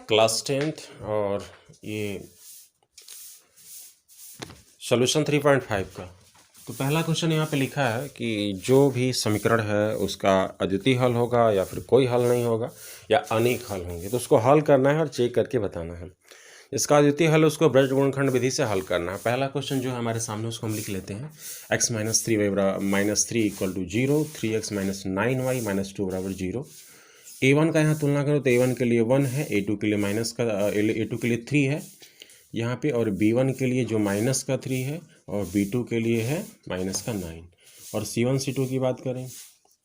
Class 10th और ये solution 3.5 का। तो पहला क्वेश्चन यहाँ पे लिखा है कि जो भी समीकरण है उसका अद्वितीय हल होगा या फिर कोई हल नहीं होगा या अनेक हल होंगे, तो उसको हल करना है और चेक करके बताना है। इसका अद्वितीय हल उसको ब्रज गुणनखंड विधि से हल करना है। पहला क्वेश्चन जो है हमारे सामने उसको हम लिख लेते हैं। x - 3y -3 = 0, 3x - 9y - 2 = 0। a1 का यहाँ तुलना करो तो a1 के लिए 1 है, a2 के लिए a2 के लिए 3 है यहाँ पे, और b1 के लिए जो -3 है और b2 के लिए है -9। और c1 c2 की बात करें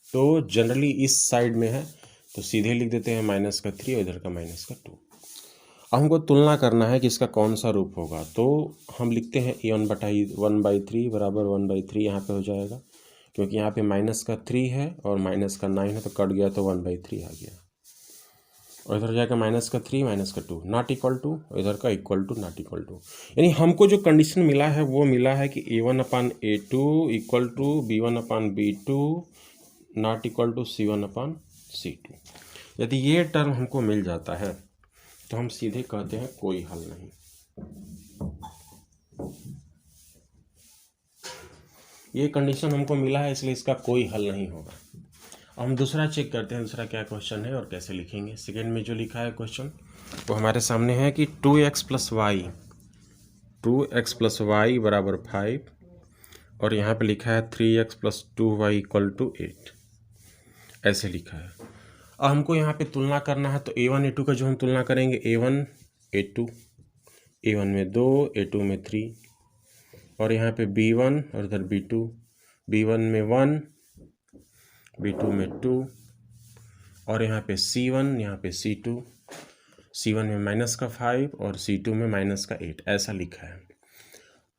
तो जनरली इस साइड में है तो सीधे लिख देते हैं -3 और इधर का -2। अब हमको तुलना करना है कि इसका कौन सा रूप होगा, तो हम लिखते हैं a1/1/3 बराबर 1/3 यहाँ पे हो जाएगा, क्योंकि यहाँ पे -3 है और -9 है तो कट गया तो 1/3 आ गया। और इधर जाएगा -3 -2 नॉट इक्वल टू, इधर का equal to not equal to. यानी हमको जो कंडीशन मिला है वो मिला है कि a1/a2 equal to b1/b2 not equal to c1/c2। यदि ये टर्म हमको मिल जाता है तो हम सीधे कहते हैं कोई हल नहीं। ये कंडीशन हमको मिला है इसलिए इसका कोई हल नहीं होगा। हम दूसरा चेक करते हैं, दूसरा क्या क्वेश्चन है और कैसे लिखेंगे। सेकेंड में जो लिखा है क्वेश्चन वो हमारे सामने है कि 2x + y बराबर 5 और यहाँ पे लिखा है 3x + 2y = 8, ऐसे लिखा है। अब हमको यहाँ पे तुलना करना है तो a1 a2 का जो हम तुलना करेंगे a1 a2, a1 में 2 a2 में 3, और यहाँ पे b1 और इधर b2, b1 में 1 b2 में 2, और यहाँ पे c1 यहाँ पे c2, c1 में -5 और c2 में -8, ऐसा लिखा है।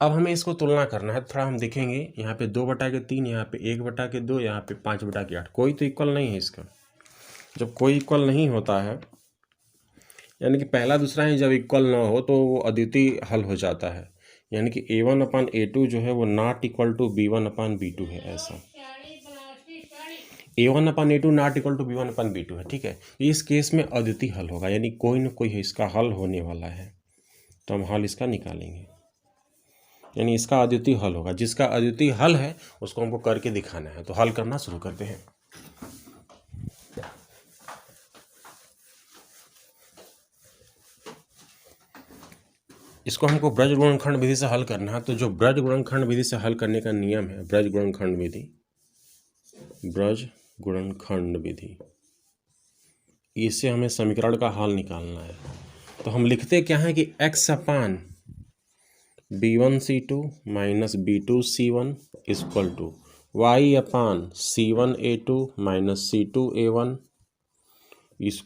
अब हमें इसको तुलना करना है, थोड़ा हम देखेंगे यहाँ पे 2/3, यहाँ पे 1/2, यहाँ पे 5/8, कोई तो इक्वल नहीं है इसका। जब कोई इक्वल नहीं होता है यानी कि पहला दूसरा ही जब इक्वल ना हो तो वो अद्वितीय हल हो जाता है, यानी कि a1/a2 जो है वो नॉट इक्वल टू b1/b2 है, ऐसा a1/a2 not equal to b1/b2 है, ठीक है। इस केस में अद्वितीय हल होगा, यानी कोई ना कोई इसका हल होने वाला है, तो हम हल इसका निकालेंगे, यानी इसका अद्वितीय हल होगा। जिसका अद्वितीय हल है उसको हमको करके दिखाना है, तो हल करना शुरू करते हैं। इसको हमको ब्रज गुणनखंड विधि से हल करना है, तो जो ब्रज गुणनखंड विधि से हल करने का नियम है, ब्रज गुणनखंड विधि, इससे हमें समीकरण का हल निकालना है। तो हम लिखते क्या है कि x/b1c2 - b2c1 = y/c1a2 - c2a1 =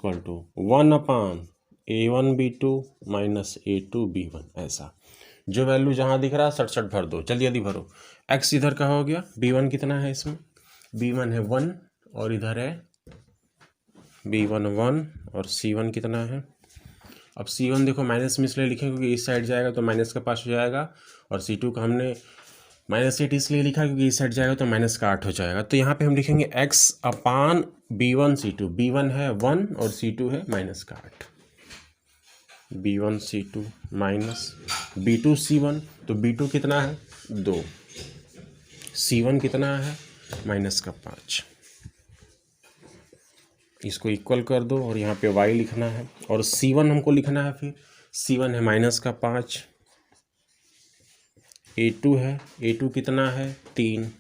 1/a1b2 - a2b1, ऐसा। जो वैल्यू जहाँ दिख रहा है सट भर दो, जल्दी जल्दी भरो। x इधर का हो गया, b1 कितना है इसमें, b1 है 1 और इधर है b1 1 और c1 कितना है। अब c1 देखो माइनस में इसलिए लिखे क्योंकि इस साइड जाएगा तो माइनस का पास हो जाएगा, और c2 का हमने -8 इसलिए लिखा क्योंकि इस साइड जाएगा तो -8 हो जाएगा। तो यहाँ पे हम लिखेंगे x/b1c2, b1 है 1 और c2 है -8, b1c2 - b2c1, तो b2 कितना है 2, c1 कितना है -5, इसको इक्वल कर दो और यहाँ पे y लिखना है, और c1 हमको लिखना है, फिर c1 है -5, a2 है, a2 कितना है 3,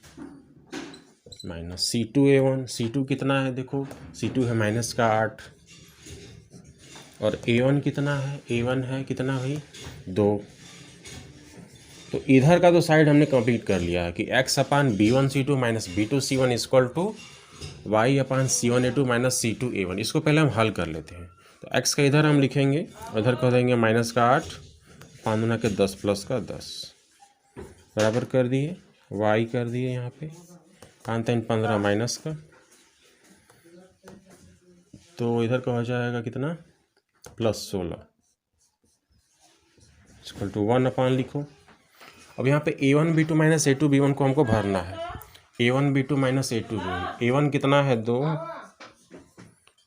-c2a1, c2 कितना है देखो, c2 है -8, और a1 कितना है, a1 है कितना भाई 2। तो इधर का तो साइड हमने कंप्लीट कर लिया है कि x/b1c2 - b2c1 = y/c1a2 - c2a1। इसको पहले हम हल कर लेते हैं। तो x का इधर हम लिखेंगे, इधर कह देंगे -8, 5 × 10 + 10 बराबर कर दिए, y कर दिए यहाँ पे 5 × 15 माइनस का, तो इधर का हो जाएगा कितना +16 = 1/, लिखो। अब यहाँ पे a1b2 - a2b1 को हमको भरना है, a1b2 - a2b1, a1 कितना है 2,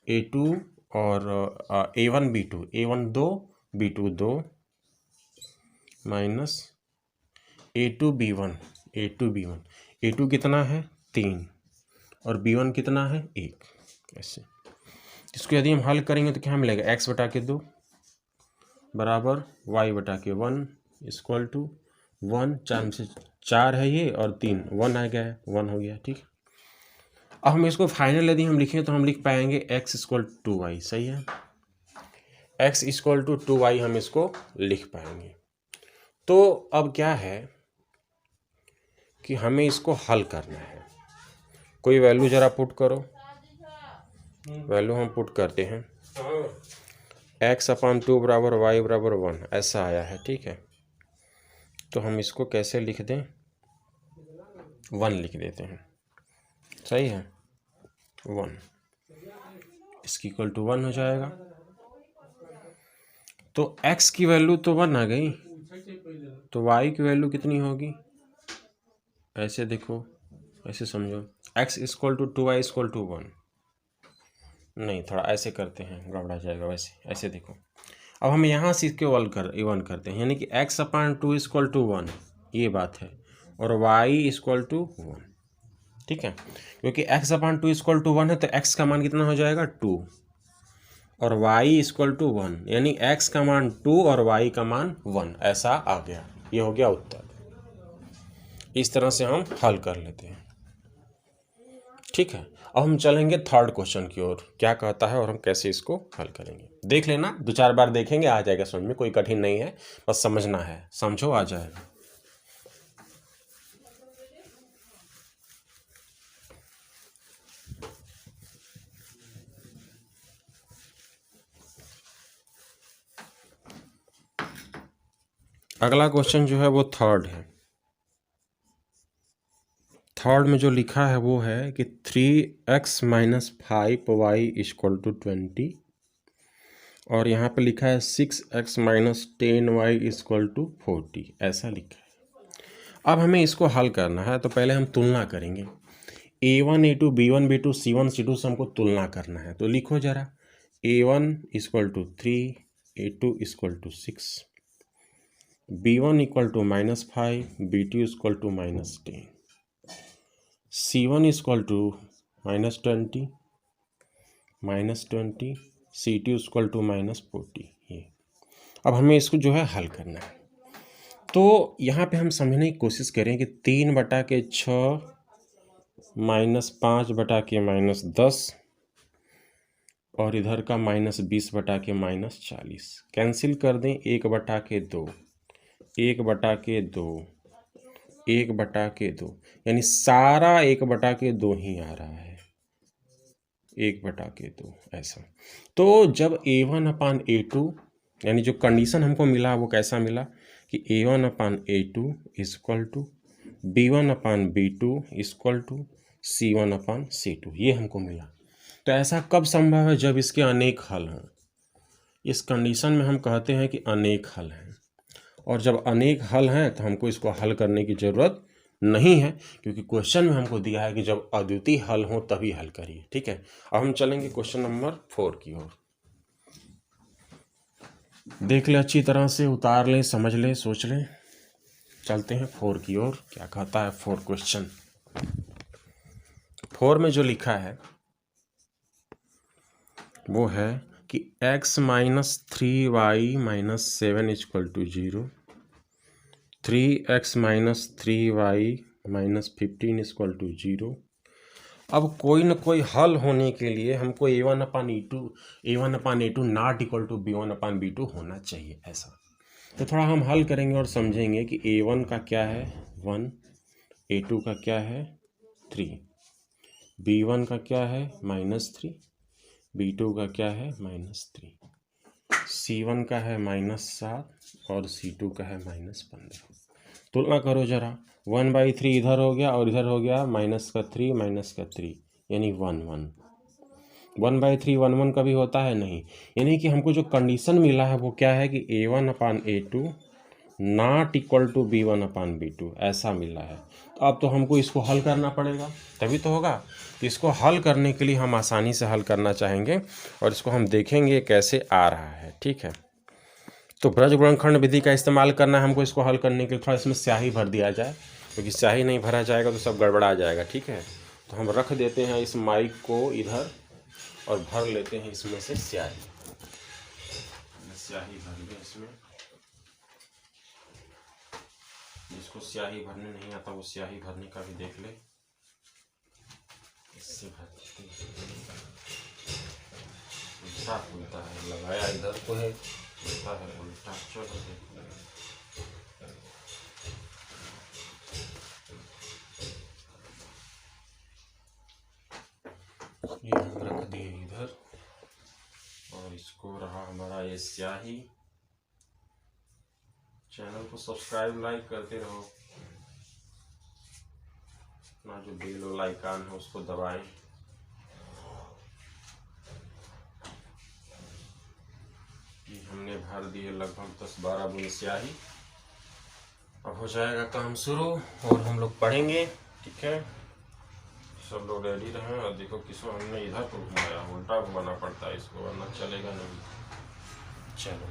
a2 और A1 B2, A1 2, B2 2 minus A2 B1, A2 B1, A2 कितना है 3 और B1 कितना है 1। ऐसे इसको यदि हम हल करेंगे तो क्या मिलेगा, x बटा के 2 बराबर y बटा के 1 इक्वल टू 1, 4 में से 4 है ये और 3 1 आ गया है, 1 हो गया। ठीक, अब हम इसको फाइनल यदि हम लिखें तो हम लिख पाएंगे x इक्वल टू वाई। सही है, x इक्वल टू 2y हम इसको लिख पाएंगे। तो अब क्या है कि हमें इसको हल करना है। कोई वैल्यू जरा पुट करो, वैल्यू हम पुट करते हैं x/2 बराबर y बराबर 1 ऐसा आया है। ठीक है, तो हम इसको कैसे लिख दें, 1 लिख देते हैं। सही है, 1 इसकी इक्वल टू 1 हो जाएगा। तो x की वैल्यू तो 1 आ गई, तो y की वैल्यू कितनी होगी, ऐसे देखो, ऐसे समझो, x equal to 2y equal to 1। नहीं, थोड़ा ऐसे करते हैं, गड़बड़ा जाएगा। वैसे ऐसे देखो, अब हम यहाँ से इसके इवन करते हैं, यानी कि x/2 इक्वल टू 1 ये बात है, और y इक्वल टू 1। ठीक है, क्योंकि x/2 इक्वल टू 1 है तो x का मान कितना हो जाएगा 2 और y इक्वल टू 1, यानी x का मान 2 और y का मान 1 ऐसा आ गया। ये हो गया उत्तर। इस तरह से हम हल कर लेते हैं। ठीक है, अब हम चलेंगे थर्ड क्वेश्चन की ओर, क्या कहता है और हम कैसे इसको हल करेंगे। देख लेना, 2-4 बार देखेंगे, आ जाएगा समझ में, कोई कठिन नहीं है, बस समझना है, समझो आ जाएगा। अगला क्वेश्चन जो है वो थर्ड है। थर्ड में जो लिखा है वो है कि 3x minus 5y equal to 20 और यहाँ पे लिखा है 6x minus 10y equal to 40 ऐसा लिखा है। अब हमें इसको हल करना है, तो पहले हम तुलना करेंगे। A1 A2 B1 B2 C1 C2 से हमको तुलना करना है, तो लिखो जरा, A1 equal to 3, A2 equal to 6, B1 equal to -5, B2 equal to -10, C1 equal to -20, C2 equal to -40। ये अब हमें इसको जो है हल करना है, तो यहाँ पे हम समझने की कोशिश करें कि 3/6 -5/-10 और इधर का -20/-40 कैंसिल कर दें। 1/2, 1/2, 1/2, यानी सारा 1/2 ही आ रहा है, 1/2 ऐसा। तो जब A1/A2 यानी जो कंडीशन हमको मिला वो कैसा मिला कि A1/A2 equal to B1/B2 equal to C1/C2, ये हमको मिला। तो ऐसा कब संभव है, जब इसके अनेक हल हों। इस कंडीशन में हम कहते हैं कि अनेक हल हैं, और जब अनेक हल हैं तो हमको इसको हल करने की ज़रूरत नहीं है, क्योंकि क्वेश्चन में हमको दिया है कि जब अद्वितीय हल हो तभी हल करिए। ठीक है, अब हम चलेंगे क्वेश्चन नंबर 4 की ओर। देख ले अच्छी तरह से, उतार ले, समझ ले, सोच ले। चलते हैं 4 की ओर, क्या कहता है 4 क्वेश्चन। 4 में जो लिखा है वो है कि x minus 3y minus 7 equal to 0, 3x minus 3y minus 15 equal to 0। अब कोई ना कोई हल होने के लिए हमको A1/A2 not equal to B1/B2 होना चाहिए ऐसा। तो थोड़ा हम हल करेंगे और समझेंगे कि A1 का क्या है 1, A2 का क्या है 3, B1 का क्या है -3, B2 का क्या है -3, C1 का है -7 और C2 का है -15। तुलना करो जरा, 1/3 इधर हो गया और इधर हो गया -3 यानी 1 1। 1/3 1 1 कभी होता है नहीं, यानी कि हमको जो कंडीशन मिला है वो क्या है कि A1/A2 not equal to B1/B2 ऐसा मिला है। तो अब तो हमको इसको हल करना पड़ेगा, तभी तो होगा। तो इसको हल करने के लिए हम आसानी से हल करना चाहेंगे और इसको हम देखेंगे कैसे आ रहा है, ठीक है। तो ब्रज गुणनखंड विधि का इस्तेमाल करना है हमको इसको हल करने के लिए। थोड़ा इसमें स्याही भर दिया जाए, क्योंकि स्याही नहीं भरा जाएगा तो सब गड़बड़ा जाएगा, ठीक है। तो हम रख देते हैं इस माइक को इधर और भर लेते हैं इसमें से स्याही। स्याही भर ले इसमें। जिसको स्याही भरने नहीं आता वो स्याही भरने का भी देख ले। इससे भरते उल्टा खुलता है, लगाया इधर को है, उल्टा है, उल्टा। चलो देखो, ये हम रख दिए इधर और इसको रहा हमारा ये स्याही। चैनल को सब्सक्राइब लाइक करते रहो, ना जो बेल वाला आइकन है उसको दबाएं। ये हमने भर दिए लगभग 10-12 बूंद स्याही। अब हो जाएगा काम शुरू और हम लोग पढ़ेंगे, ठीक है। सब लोग रेडी रहें। और देखो किसको हमने इधर को घुमाया, उल्टा घुमाना पड़ता है इसको, वरना चलेगा नहीं। चलो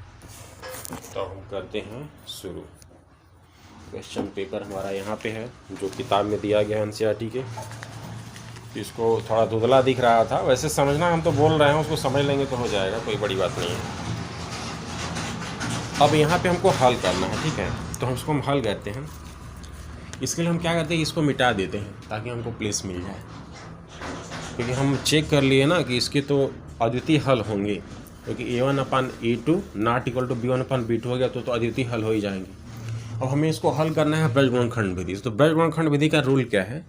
तो हम करते हैं शुरू। क्वेश्चन पेपर हमारा यहाँ पे है, जो किताब में दिया गया है NCERT के। इसको थोड़ा धुंधला दिख रहा था, वैसे समझना, हम तो बोल रहे हैं, उसको समझ लेंगे तो हो जाएगा, कोई बड़ी बात नहीं है। अब यहाँ पे हमको हल करना है, ठीक है। तो हम इसको हम हल करते हैं। इसके लिए हम क्या करते हैं, इसको मिटा देते हैं ताकि हमको प्लेस मिल जाए, क्योंकि हम चेक कर लिए ना कि इसके तो अद्वितीय हल होंगे, क्योंकि A1/A2 not equal to B1/B2 हो गया तो अद्वितीय हल हो ही जाएंगे। अब हमें इसको हल करना है ब्रज गुणनखंड विधि से। तो ब्रज गुणनखंड विधि का रूल क्या है,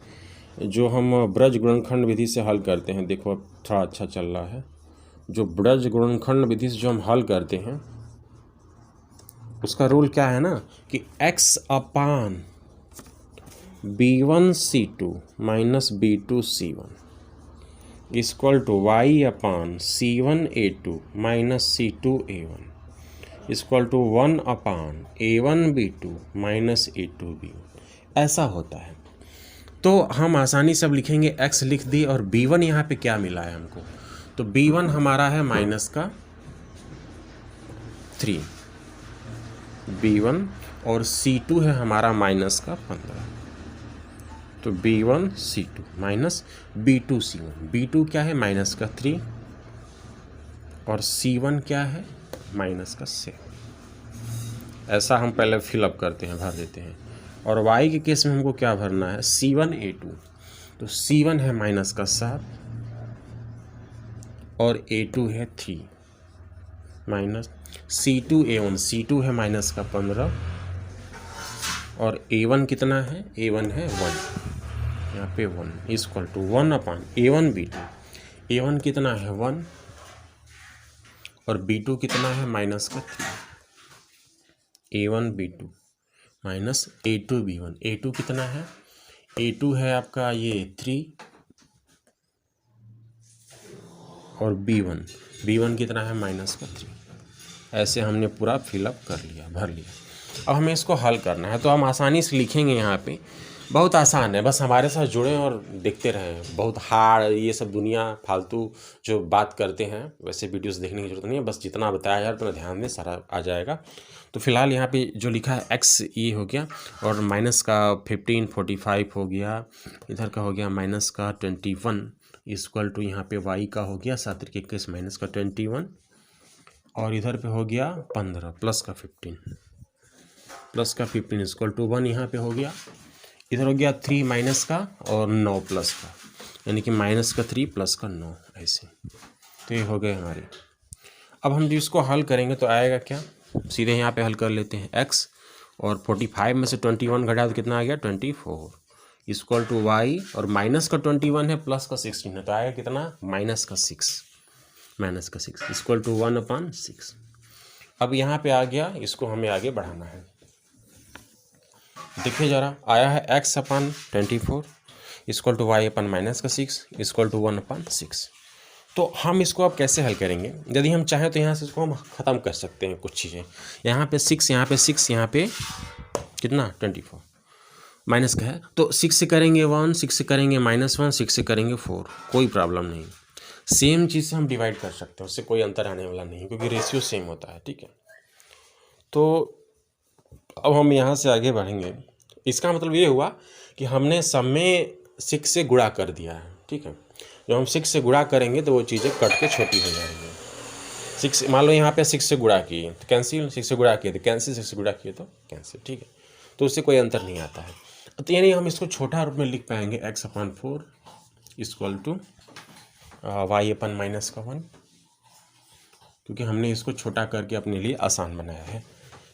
जो हम ब्रज गुणनखंड विधि से हल करते हैं, देखो अब थोड़ा अच्छा चल रहा है। जो ब्रज गुणनखंड विधि से जो हम हल करते हैं उसका रूल क्या है ना, कि x/B1C2 minus B2C1 equal to y/C1A2 minus C2A1 equal to 1/A1B2 minus A2B1, ऐसा होता है। तो हम आसानी से अब लिखेंगे, x लिख दी और B1 यहाँ पे क्या मिला है हमको, तो B1 हमारा है माइनस का 3 B1 और C2 है हमारा माइनस का 15। तो B1C2 माइनस B2C1। B2 क्या है, माइनस का 3 और C1 क्या है, माइनस का 7। ऐसा हम पहले फिलअप करते हैं, भर देते हैं। और y के केस में हमको क्या भरना है, C1A2। तो C1 है माइनस का 7 और A2 है 3 माइनस C2A1। C2 है माइनस का 15 और A1 कितना है, A1 है 1, यहाँ पे 1 इक्वल टू 1/A1B2। A1 कितना है 1 और B2 कितना है माइनस का 3। A1B2 minus A2B1। A2 कितना है, A2 है आपका ये 3 और B1 कितना है, माइनस का 3। ऐसे हमने पूरा फिलअप कर लिया, भर लिया। अब हमें इसको हल करना है, तो हम आसानी से लिखेंगे। यहाँ पे बहुत आसान है, बस हमारे साथ जुड़ें और देखते रहें। बहुत हार्ड ये सब दुनिया फालतू जो बात करते हैं, वैसे वीडियोस देखने की जरूरत नहीं है। बस जितना बताया जाए उतना ध्यान दें, सारा आ जाएगा। तो फिलहाल यहाँ पे जो लिखा है x ये हो गया और माइनस का 15 45 हो गया, इधर का हो गया माइनस का 21 इक्वल टू यहाँ पे y का हो गया 7 के 21 माइनस का 21 और इधर पे हो गया 15 प्लस का 15 इक्वल टू 1 यहाँ पे हो गया। इधर हो गया 3 माइनस का और 9 प्लस का, यानी कि माइनस का 3 प्लस का 9, ऐसे। तो ये हो गए हमारे। अब हम जो इसको हल करेंगे तो आएगा क्या, सीधे यहाँ पे हल कर लेते हैं। x और 45 में से 21 घटा तो कितना आ गया, 24 इक्वल टू y और माइनस का 21 है प्लस का 16 है, तो आएगा कितना, माइनस का 6 इक्वल टू 1/6। अब यहाँ पे आ गया, इसको हमें आगे बढ़ाना है। देखिए ज़रा, आया है x/24 equal to y/-6 equal to 1/6। तो हम इसको अब कैसे हल करेंगे? यदि हम चाहें तो यहाँ से इसको हम ख़त्म कर सकते हैं कुछ चीज़ें। यहाँ पे 6, यहाँ पे 6, यहाँ पे कितना 24 माइनस का है, तो 6 से करेंगे 1, 6 से करेंगे -1, 6 से करेंगे 4, कोई प्रॉब्लम नहीं। सेम चीज़ से हम डिवाइड कर सकते हैं, उससे कोई अंतर आने वाला नहीं, क्योंकि रेशियो सेम होता है। ठीक है, तो अब हम यहाँ से आगे बढ़ेंगे। इसका मतलब ये हुआ कि हमने सब में 6 से गुणा कर दिया है। ठीक है, जब हम 6 से गुणा करेंगे तो वो चीज़ें कट के छोटी हो जाएंगी। 6 मान लो यहाँ पे 6 से गुणा किए तो कैंसिल, 6 से गुणा किए तो कैंसिल, 6 से गुणा किए तो कैंसिल। ठीक है, तो उससे कोई अंतर नहीं आता है। तो यानी हम इसको छोटा रूप में लिख पाएंगे x/4 इक्वल टू y/-1, क्योंकि हमने इसको छोटा करके अपने लिए आसान बनाया है।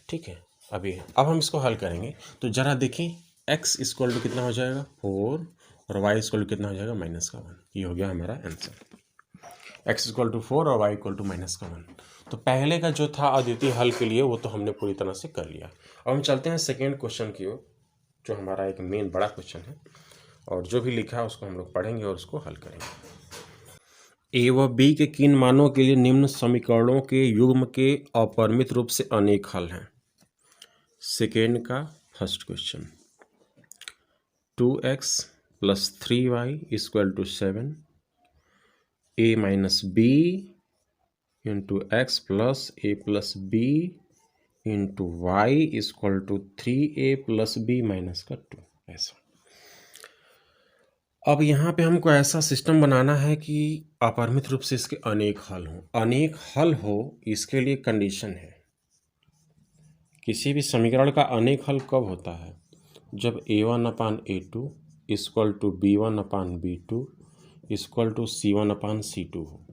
ठीक है, अब हम इसको हल करेंगे तो ज़रा देखिए, x इक्वल टू कितना हो जाएगा 4 और y इक्वल टू कितना हो जाएगा -1। ये हो गया हमारा आंसर, x इक्वल टू 4 और y इक्वल टू -1। तो पहले का जो था अद्वितीय हल के लिए वो तो हमने पूरी तरह से कर लिया। अब हम चलते हैं सेकेंड क्वेश्चन की ओर, जो हमारा एक मेन बड़ा क्वेश्चन है, और जो भी लिखा है उसको हम लोग पढ़ेंगे और उसको हल करेंगे। ए व बी के किन मानों के लिए निम्न समीकरणों के युग्म के अपरिमित रूप से अनेक हल हैं? सेकेंड का first question, 2x + 3y = 7, a - b × x + a + b × y = 3a + b - 2। ऐसा। अब यहाँ पे हमको ऐसा सिस्टम बनाना है कि अपरिमित रूप से इसके अनेक हल हों। अनेक हल हो इसके लिए कंडीशन है, किसी भी समीकरण का अनेक हल कब होता है? जब a1/a2 = b1/b2 = c1/c2 हो।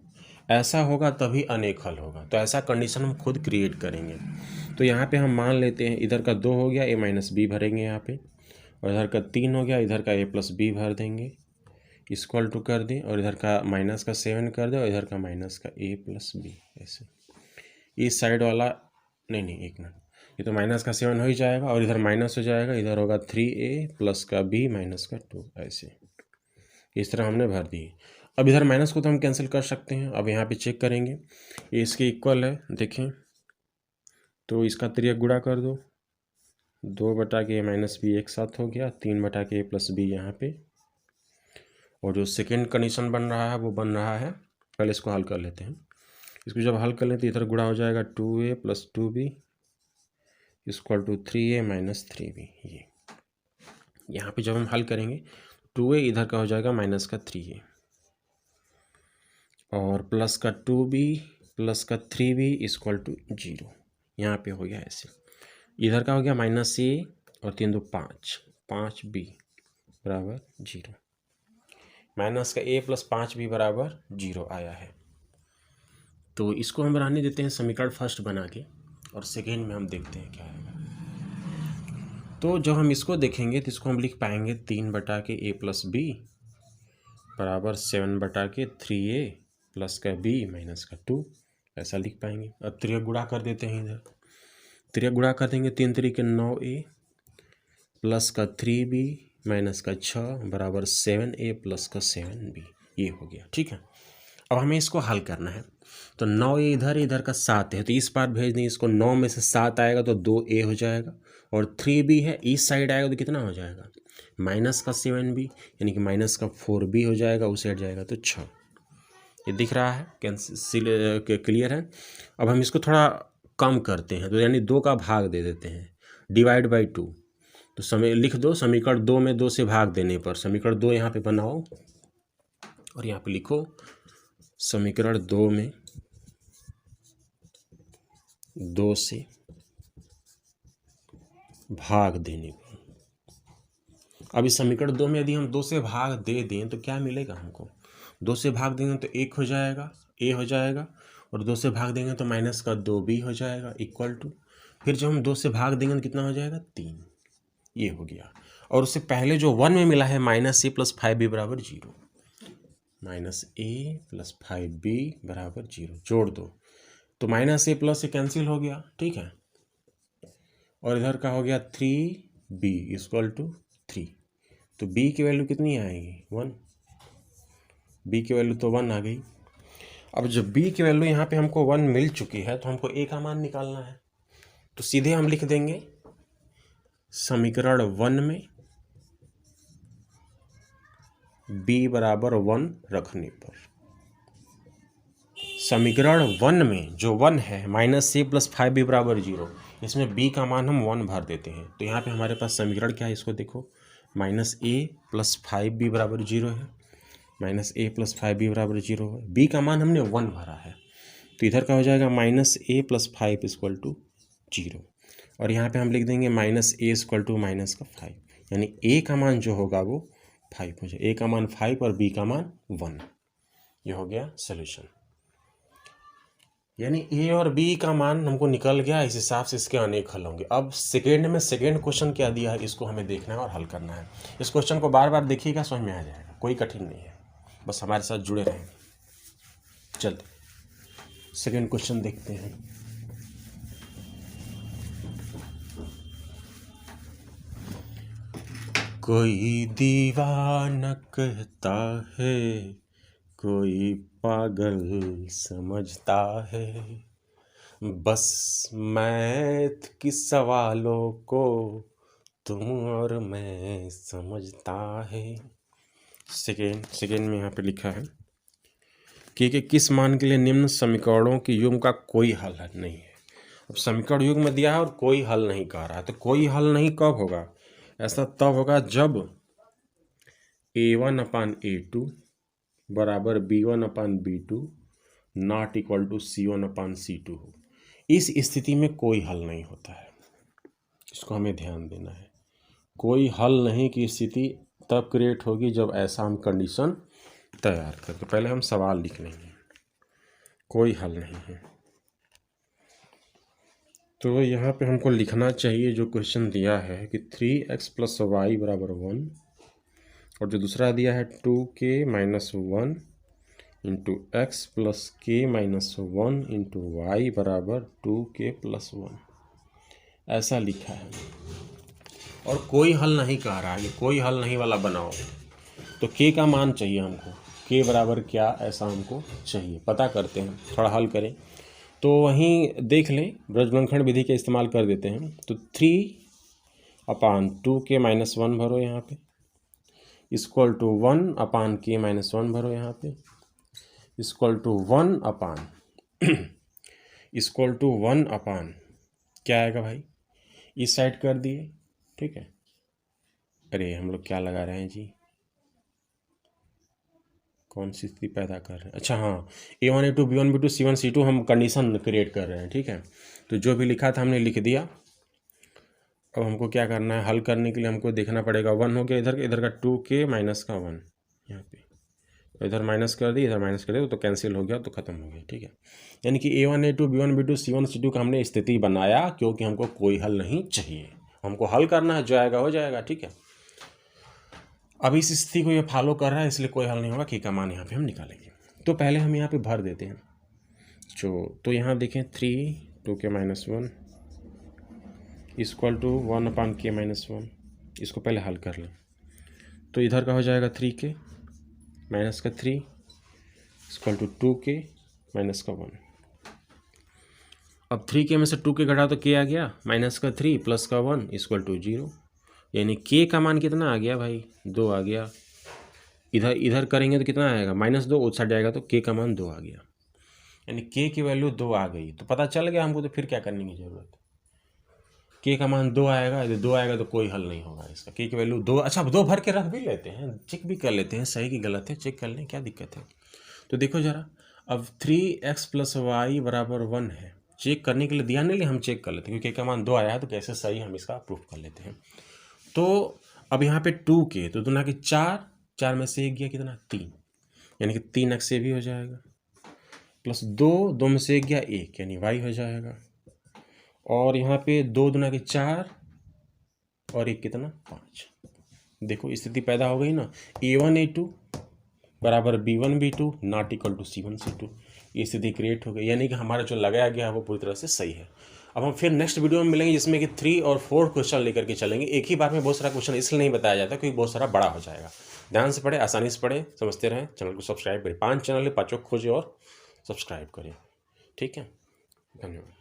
ऐसा होगा तभी अनेक हल होगा। तो ऐसा कंडीशन हम खुद क्रिएट करेंगे। तो यहाँ पे हम मान लेते हैं, इधर का 2 हो गया, a - b भरेंगे यहाँ पे, और इधर का 3 हो गया, इधर का a + b भर देंगे, इक्वल टू कर दें, और इधर का -7 कर दें, और इधर का -a + b। ऐसे इस साइड वाला नहीं, एक मिनट, ये तो -7 हो ही जाएगा, और इधर माइनस हो जाएगा, इधर होगा 3a + b - 2। ऐसे इस तरह हमने भर दिए। अब इधर माइनस को तो हम कैंसिल कर सकते हैं। अब यहाँ पे चेक करेंगे, ये इसके इक्वल है, देखें तो इसका तिर्यक गुणा कर दो, 2/a - b एक साथ हो गया, 3/a + b यहाँ पे, और जो सेकेंड कंडीशन बन रहा है वो बन रहा है, पहले इसको हल कर लेते हैं। इसको जब हल कर लेते हैं, इधर गुणा हो जाएगा 2a + 2b = 3a - 3b। ये यहाँ पे जब हम हल करेंगे, 2a इधर का हो जाएगा -3a, और प्लस का 2b प्लस का 3b = 0। यहाँ पे हो गया ऐसे, इधर का हो गया -a और 3 2 5, 5b = 0, माइनस का a + 5b = 0 आया है। तो इसको हम रहने देते हैं समीकरण फर्स्ट बना के, और सेकेंड में हम देखते हैं क्या आएगा। तो जब हम इसको देखेंगे तो इसको हम लिख पाएंगे 3/a + b = 7/3a प्लस का b - 2, ऐसा लिख पाएंगे। अब तिर्यक गुणा कर देते हैं, इधर तिर्यक गुणा कर देंगे, 3 3 = 9a प्लस का 3b माइनस का 6 = 7a प्लस का 7b। ये हो गया। ठीक है, अब हमें इसको हल करना है। तो 9a इधर का 7 है, तो इस पार भेज दें इसको, 9 में से 7 आएगा तो 2a हो जाएगा, और 3b है इस साइड आएगा तो कितना हो जाएगा -7b, यानी कि -4b हो जाएगा, उस साइड जाएगा तो 6। ये दिख रहा है, क्लियर है। अब हम इसको थोड़ा कम करते हैं, तो यानी 2 का भाग दे देते हैं, /2। तो समय लिख दो, समीकरण 2 में 2 से भाग देने पर, समीकरण 2 यहाँ पे बनाओ और यहाँ पे लिखो, समीकरण 2 में 2 से भाग देने पर। अब इस समीकरण 2 में यदि हम 2 से भाग दे दें तो क्या मिलेगा हमको? 2 से भाग देंगे तो 1 हो जाएगा, a हो जाएगा, और 2 से भाग देंगे तो -2b हो जाएगा, इक्वल टू, फिर जब हम 2 से भाग देंगे तो कितना हो जाएगा 3। ये हो गया। और उससे पहले जो 1 में मिला है -a + 5b = 0, -a + 5b = 0 जोड़ दो, तो -a + से कैंसिल हो गया। ठीक है, और इधर का हो गया 3b = 3, तो b की वैल्यू कितनी आएगी 1, b की वैल्यू तो 1 आ गई। अब जब b की वैल्यू यहाँ पे हमको 1 मिल चुकी है तो हमको a का मान निकालना है। तो सीधे हम लिख देंगे समीकरण 1 में b बराबर 1 रखने पर, समीकरण 1 में जो 1 है -a + 5b बराबर 0, इसमें b का मान हम 1 भर देते हैं। तो यहाँ पे हमारे पास समीकरण क्या है, इसको देखो, -a + 5b बराबर 0 है, -a + 5b बराबर 0 है। b का मान हमने 1 भरा है, तो इधर का हो जाएगा -a + 5 = 0, और यहाँ पे हम लिख देंगे -a = -5, यानी a का मान जो होगा वो 5 हो जाए। a का मान 5 और b का मान 1। ये हो गया सोल्यूशन, यानी a और b का मान हमको निकल गया। इस हिसाब से इसके अनेक हल होंगे। अब सेकेंड में सेकेंड क्वेश्चन क्या दिया है, इसको हमें देखना है और हल करना है। इस क्वेश्चन को बार बार देखिएगा, समझ में आ जाएगा, कोई कठिन नहीं है, बस हमारे साथ जुड़े रहें। चलते सेकेंड क्वेश्चन देखते हैं। कोई दीवाना कहता है, कोई पागल समझता है, बस मैथ के सवालों को तुम और मैं समझता है। सेकेंड में यहाँ पे लिखा है कि किस मान के लिए निम्न समीकरणों के युग्म का कोई हल नहीं है। अब समीकरण युग्म में दिया है और कोई हल नहीं कह रहा है, तो कोई हल नहीं कब होगा, ऐसा तब होगा जब a1/a2 बराबर b1/b2 not equal to c1/c2 हो। इस स्थिति में कोई हल नहीं होता है, इसको हमें ध्यान देना है। कोई हल नहीं की स्थिति तब क्रिएट होगी जब ऐसा हम कंडीशन तैयार करें। तो पहले हम सवाल लिख लेंगे, कोई हल नहीं है। तो यहाँ पे हमको लिखना चाहिए जो क्वेश्चन दिया है कि 3x + y बराबर 1, और जो दूसरा दिया है 2k - 1 into x + k - 1 into y बराबर 2k + 1, ऐसा लिखा है। और कोई हल नहीं कह रहा है, ये कोई हल नहीं वाला बनाओ। तो k का मान चाहिए हमको, k बराबर क्या, ऐसा हमको चाहिए। पता करते हैं, थोड़ा हल करें। तो वहीं देख लें, ब्रजबंखन विधि का इस्तेमाल कर देते हैं। तो 3/2k - 1 भरो यहाँ पे, इक्वल टू 1/k - 1 भरो यहाँ पे, इक्वल टू 1 क्या आएगा भाई, इस साइड कर दिए, ठीक है। अरे हम लोग क्या लगा रहे हैं जी, कौन सी स्थिति पैदा कर रहे हैं, अच्छा हाँ, a1 a2 b1 b2 c1 c2 हम कंडीशन क्रिएट कर रहे हैं, ठीक है। तो जो भी लिखा था हमने लिख दिया। अब हमको क्या करना है, हल करने के लिए हमको देखना पड़ेगा। 1 हो गया इधर का 2k - 1 यहाँ पे, इधर माइनस कर दी, इधर माइनस कर दिया, तो कैंसिल हो गया, तो ख़त्म हो गया, ठीक है। यानी कि a1 a2 b1 b2 c1 c2 का हमने स्थिति बनाया, क्योंकि हमको कोई हल नहीं चाहिए, हमको हल करना है, जो आएगा हो जाएगा, ठीक है। अब इस स्थिति को ये फॉलो कर रहा है, इसलिए कोई हल नहीं होगा, k का मान यहाँ पे हम निकालेंगे। तो पहले हम यहाँ पे भर देते हैं तो यहाँ देखें 2k - 1 इक्वल टू 1/k - 1, इसको पहले हल कर लें। तो इधर का हो जाएगा 3k माइनस का 3 इक्वल टू 2k - 1। अब 3k में से 2k घटा तो k आ गया, -3 + का 1 इक्वल टू 0, यानी k का मान कितना आ गया भाई, 2 आ गया। इधर करेंगे तो कितना आएगा, -2, उस साइड जाएगा तो k का मान 2 आ गया, यानी k की वैल्यू 2 आ गई। तो पता चल गया हमको, तो फिर क्या करने की ज़रूरत, k का मान 2 आएगा। यदि 2 आएगा तो कोई हल नहीं होगा इसका, k की वैल्यू 2। अच्छा, 2 भर के रख भी लेते हैं, चेक भी कर लेते हैं, सही कि गलत है, चेक कर लें, क्या दिक्कत है। तो देखो ज़रा, अब 3x + y बराबर 1 है, चेक करने के लिए दिया नहीं, हम चेक कर लेते हैं, क्योंकि k का मान 2 आया है, तो कैसे सही हम इसका प्रूफ कर लेते हैं। तो अब यहाँ पे 2k, तो दुना के 4 में से 1 गया कितना, 3, यानी कि 3x से भी हो जाएगा, प्लस 2 में से 1 गया 1, यानी y हो जाएगा। और यहाँ पे 2 दुना के 4 और 1 कितना, 5। देखो स्थिति पैदा हो गई ना, a1 a2 बराबर b1 b2 not equal to c1 c2, ये स्थिति क्रिएट हो गई, यानी कि हमारा जो लगाया गया है वो पूरी तरह से सही है। अब हम फिर नेक्स्ट वीडियो में मिलेंगे, जिसमें कि 3 और 4 क्वेश्चन लेकर के चलेंगे। एक ही बार में बहुत सारा क्वेश्चन इसलिए नहीं बताया जाता, क्योंकि बहुत सारा बड़ा हो जाएगा। ध्यान से पढ़े, आसानी से पढ़े, समझते रहें, चैनल को सब्सक्राइब करें। 5 चैनल है, 5 खोजे और सब्सक्राइब करें। ठीक है, धन्यवाद।